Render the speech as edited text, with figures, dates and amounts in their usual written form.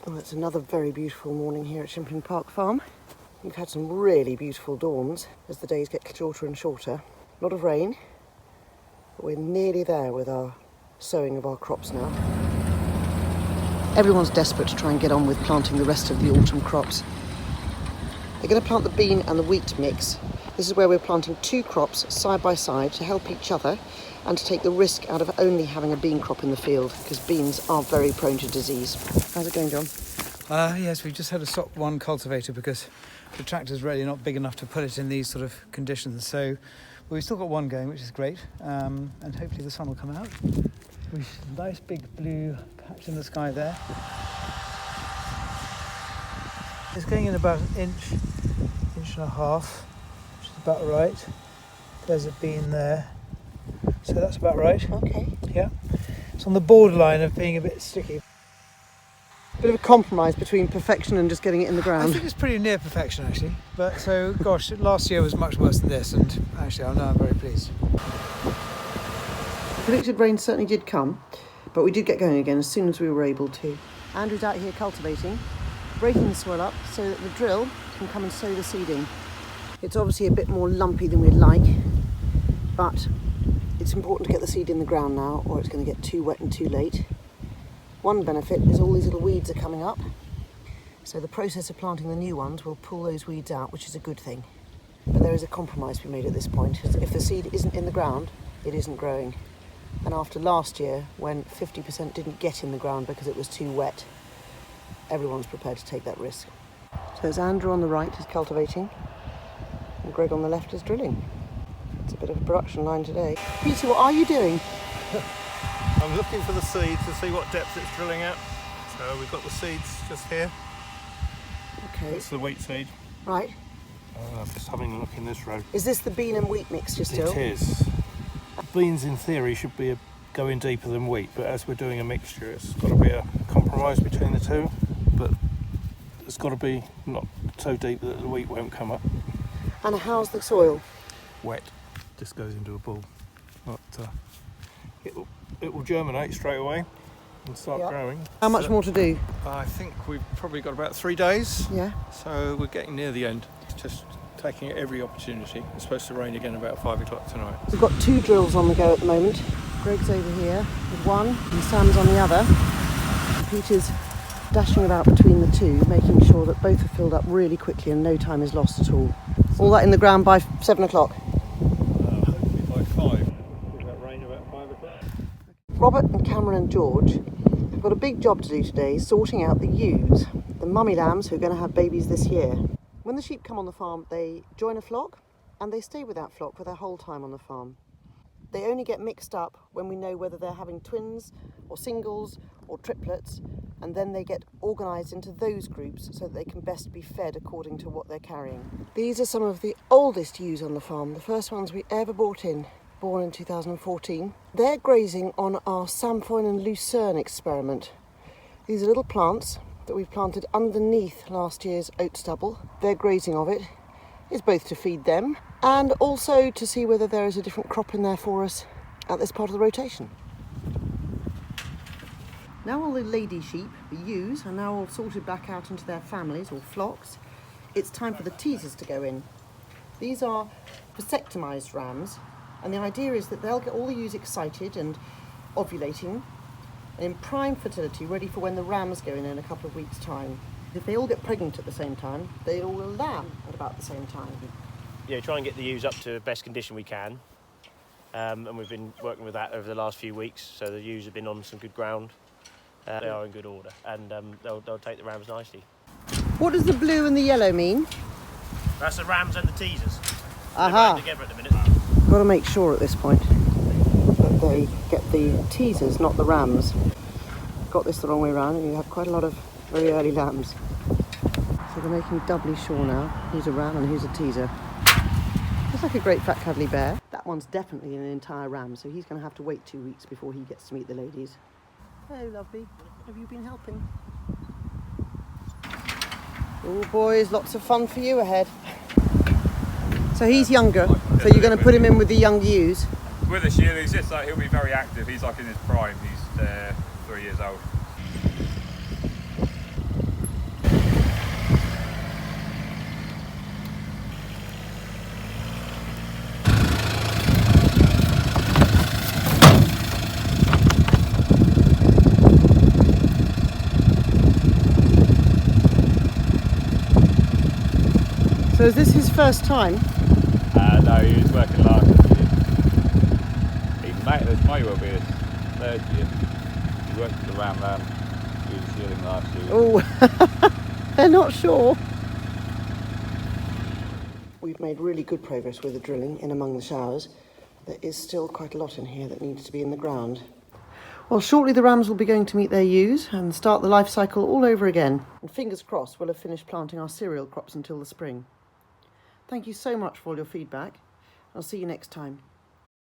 Well, it's another very beautiful morning here at Shimpling Park Farm. We've had some really beautiful dawns as the days get shorter and shorter. A lot of rain, but we're nearly there with our sowing of our crops now. Everyone's desperate to try and get on with planting the rest of the autumn crops. They're going to plant the bean and the wheat mix. This is where we're planting two crops side by side to help each other and to take the risk out of only having a bean crop in the field, because beans are very prone to disease. How's it going, John? Yes, we just had to stop one cultivator because the tractor's really not big enough to put it in these sort of conditions. So we've still got one going, which is great, and hopefully the sun will come out. We've a nice big blue patch in the sky there. It's going in about an inch and a half, which is about right. There's a bean there, so that's about right. Okay. Yeah, it's on the borderline of being a bit sticky. Bit of a compromise between perfection and just getting it in the ground. I think it's pretty near perfection actually, but so gosh, last year was much worse than this, and actually I'm very pleased. The predicted rain certainly did come, but we did get going again as soon as we were able to. Andrew's out here cultivating, breaking the soil up so that the drill can come and sow the seed in. It's obviously a bit more lumpy than we'd like, but it's important to get the seed in the ground now or it's going to get too wet and too late. One benefit is all these little weeds are coming up, so the process of planting the new ones will pull those weeds out, which is a good thing. But there is a compromise to be made at this point. If the seed isn't in the ground, it isn't growing. And after last year, when 50% didn't get in the ground because it was too wet, everyone's prepared to take that risk. So there's Andrew on the right is cultivating, and Greg on the left is drilling. It's a bit of a production line today. Peter, what are you doing? I'm looking for the seed to see what depth it's drilling at. So we've got the seeds just here. Okay. That's the wheat seed. Right. Just having a look in this row. Is this the bean and wheat mixture still? It is. Beans in theory should be going deeper than wheat, but as we're doing a mixture, it's got to be a compromise between the two. But it's got to be not so deep that the wheat won't come up. And how's the soil? Wet. Just goes into a ball. But it will germinate straight away and start growing. How much more to do? I think we've probably got about 3 days. Yeah. So we're getting near the end. Just taking every opportunity. It's supposed to rain again about 5 o'clock tonight. We've got 2 drills on the go at the moment. Greg's over here with one and Sam's on the other. And Peter's dashing about between the two, making sure that both are filled up really quickly and no time is lost at all. All that in the ground by 7 o'clock. Hopefully by 5. We've got rain about 5 o'clock. Robert and Cameron and George have got a big job to do today, sorting out the ewes, the mummy lambs who are going to have babies this year. When the sheep come on the farm, they join a flock and they stay with that flock for their whole time on the farm. They only get mixed up when we know whether they're having twins or singles or triplets, and then they get organised into those groups so that they can best be fed according to what they're carrying. These are some of the oldest ewes on the farm, the first ones we ever brought in, born in 2014. They're grazing on our Samfoin and Lucerne experiment. These are little plants that we've planted underneath last year's oat stubble. Their grazing of it is both to feed them and also to see whether there is a different crop in there for us at this part of the rotation. Now all the lady sheep, the ewes, are now all sorted back out into their families or flocks. It's time for the teasers to go in. These are vasectomised rams, and the idea is that they'll get all the ewes excited and ovulating and in prime fertility, ready for when the rams go in a couple of weeks' time. If they all get pregnant at the same time, they all will lamb at about the same time. Yeah, try and get the ewes up to the best condition we can. And we've been working with that over the last few weeks, so the ewes have been on some good ground. They are in good order, and they'll take the rams nicely. What does the blue and the yellow mean? That's the rams and the teasers. Aha! They're together at the minute. Got to make sure at this point that they get the teasers, not the rams. Got this the wrong way around, and you have quite a lot of very early lambs. So they're making doubly sure now who's a ram and who's a teaser. Looks like a great fat cuddly bear. That one's definitely an entire ram, so he's going to have to wait 2 weeks before he gets to meet the ladies. Hello, lovely. Have you been helping? Oh, boys, lots of fun for you ahead. So he's younger, so you're going to put him in with the young ewes? With us year, he's just like, he'll be very active. He's like in his prime. He's 3 years old. So is this his first time? No, he was working last year. This might well be his third year. He worked at the Ram he was shearing last year. Oh, they're not sure. We've made really good progress with the drilling in among the showers. There is still quite a lot in here that needs to be in the ground. Well, shortly the rams will be going to meet their ewes and start the life cycle all over again. And fingers crossed we'll have finished planting our cereal crops until the spring. Thank you so much for all your feedback. I'll see you next time.